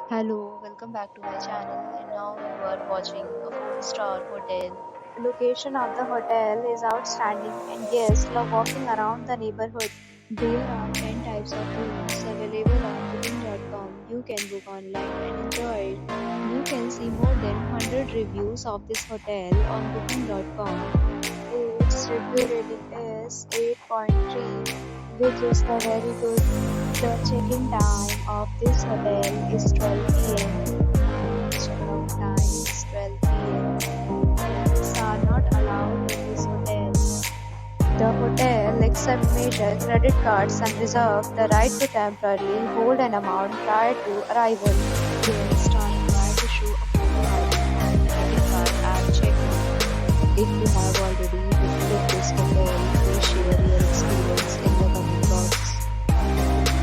Hello, welcome back to my channel. And now you are watching a 4-star hotel. The location of the hotel is outstanding and guests love walking around the neighborhood. There are 10 types of rooms available on booking.com. You can book online and enjoy it. You can see more than 100 reviews of this hotel on booking.com. Its review rating is 8.3, which is the very good. The check-in time of this hotel is 12 p.m. Check-out time is 12 p.m. Pets are not allowed in this hotel. The hotel accepts major credit cards and reserves the right to temporarily hold an amount prior to arrival. Guests are required to show a photo ID and credit card at check-in. If you have already visited this hotel, please share your experience in the comment box.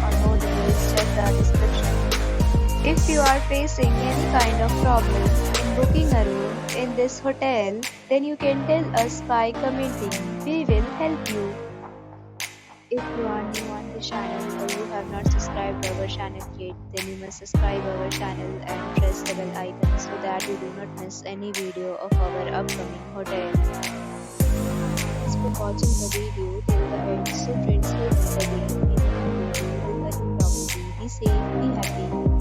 Or more details, check the description. If you are facing any kind of problem in booking a room in this hotel, then you can tell us by commenting. We will help you. If you are new on the channel or you have not subscribed our channel yet, then you must subscribe our channel and press the bell icon so that you do not miss any video of our upcoming hotel. Thanks for watching the video till the end. So friends, will meet again in a new video with a new property. Be safe, be happy.